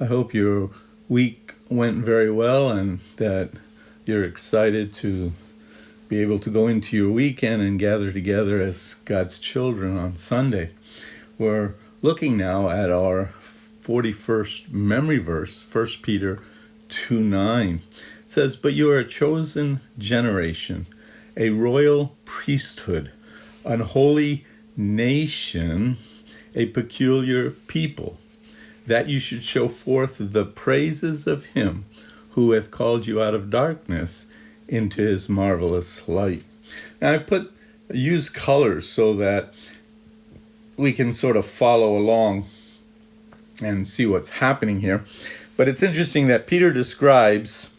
I hope your week went very well and that you're excited to be able to go into your weekend and gather together as God's children on Sunday. We're looking now at our 41st memory verse, 1Peter 2:9. It says, "But you are a chosen generation, a royal priesthood, an holy nation, a peculiar people, that you should show forth the praises of him who hath called you out of darkness into his marvelous light." Now I use colors so that we can sort of follow along and see what's happening here. But it's interesting that Peter describes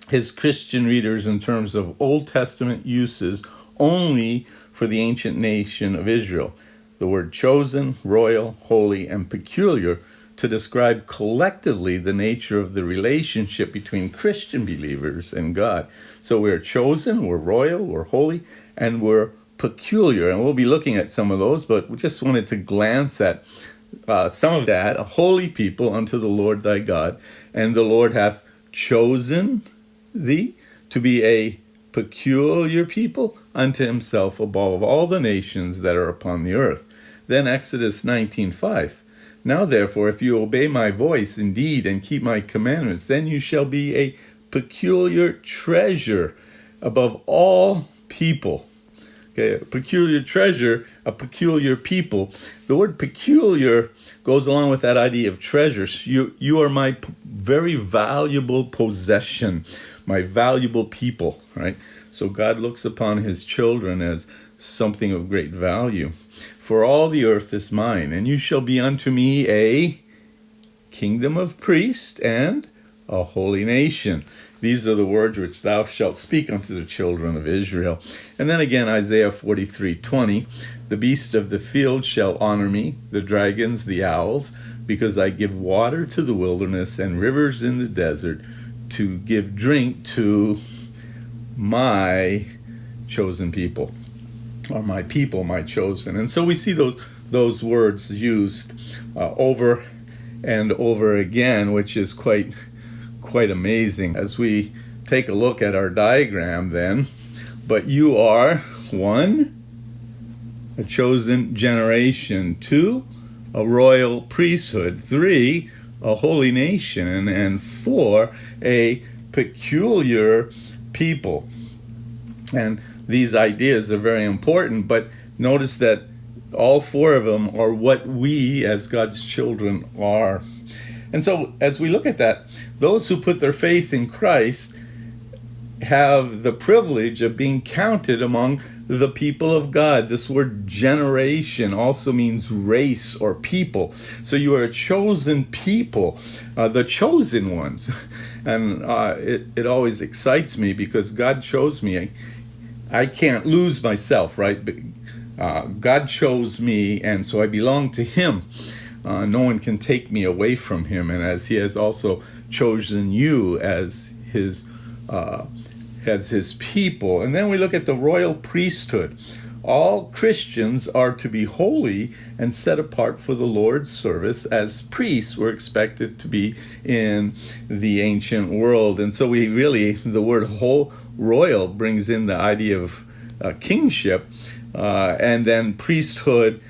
his Christian readers in terms of Old Testament uses only for the ancient nation of Israel. The word chosen, royal, holy, and peculiar to describe collectively the nature of the relationship between Christian believers and God. So we're chosen, we're royal, we're holy, and we're peculiar. And we'll be looking at some of those, but we just wanted to glance at some of that. A holy people unto the Lord thy God, and the Lord hath chosen thee to be a peculiar people unto himself above all the nations that are upon the earth. Then Exodus 19:5. "Now therefore, if you obey my voice indeed and keep my commandments, then you shall be a peculiar treasure above all people." Okay, a peculiar treasure, a peculiar people. The word peculiar goes along with that idea of treasures. You are my very valuable possession, my valuable people, right? So God looks upon his children as something of great value. "For all the earth is mine, and you shall be unto me a kingdom of priests and a holy nation. These are the words which thou shalt speak unto the children of Israel." And then again, Isaiah 43:20, "The beasts of the field shall honor me, the dragons, the owls, because I give water to the wilderness and rivers in the desert to give drink to my chosen people," or my people, my chosen. And so we see those words used over and over again, which is quite amazing. As we take a look at our diagram then, but you are, 1, a chosen generation, 2, a royal priesthood, 3, a holy nation, and 4, a peculiar people. And these ideas are very important, but notice that all 4 of them are what we as God's children are. And so as we look at that, those who put their faith in Christ have the privilege of being counted among the people of God. This word generation also means race or people. So you are a chosen people, the chosen ones. And it always excites me because God chose me. I can't lose myself, right? God chose me, and so I belong to him. No one can take me away from him, and as he has also chosen you as his people. And then we look at the royal priesthood. All Christians are to be holy and set apart for the Lord's service, as priests were expected to be in the ancient world. And so the word royal brings in the idea of kingship, and then priesthood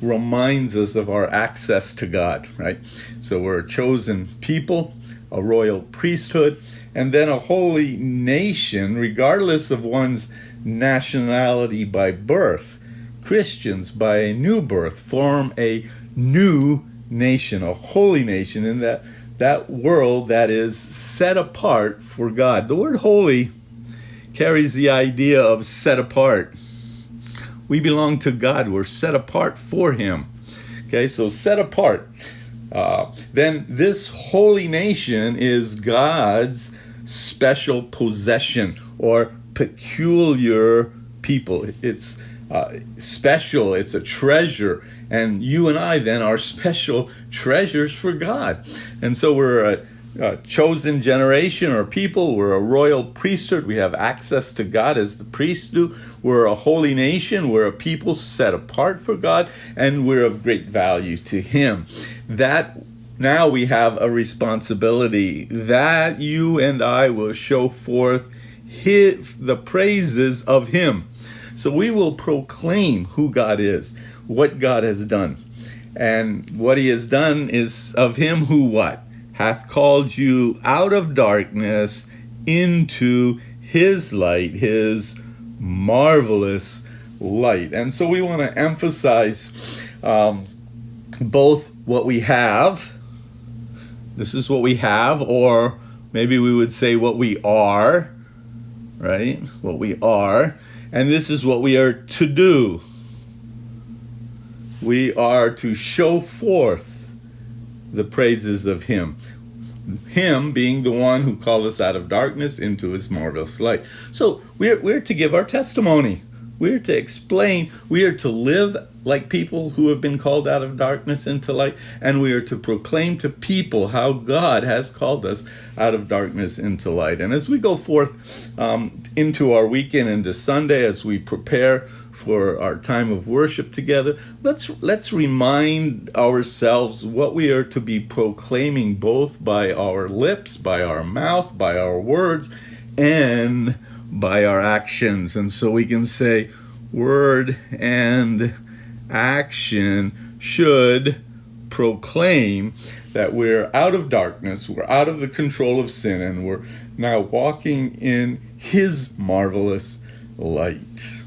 reminds us of our access to God, right? So we're a chosen people, a royal priesthood, and then a holy nation, regardless of one's nationality by birth. Christians, by a new birth, form a new nation, a holy nation, in that world that is set apart for God. The word holy carries the idea of set apart. We belong to God. We're set apart for him. Okay, so set apart. Then this holy nation is God's special possession or peculiar people. It's special. It's a treasure. And you and I then are special treasures for God. And so we're a chosen generation or people. We're a royal priesthood. We have access to God as the priests do. We're a holy nation. We're a people set apart for God, and we're of great value to him. That Now we have a responsibility that you and I will show forth the praises of him. So we will proclaim who God is, what God has done. And what he has done is of him who what? Hath called you out of darkness into his light, his marvelous light. And so we want to emphasize both what we have. This is what we have, or maybe we would say what we are, right? What we are. And this is what we are to do. We are to show forth the praises of him. Him being the one who called us out of darkness into his marvelous light. So we're to give our testimony. We're to explain. We are to live like people who have been called out of darkness into light. And we are to proclaim to people how God has called us out of darkness into light. And as we go forth into our weekend, into Sunday, as we prepare for our time of worship together, let's remind ourselves what we are to be proclaiming, both by our lips, by our mouth, by our words, and by our actions. And so we can say word and action should proclaim that we're out of darkness, we're out of the control of sin, and we're now walking in his marvelous light.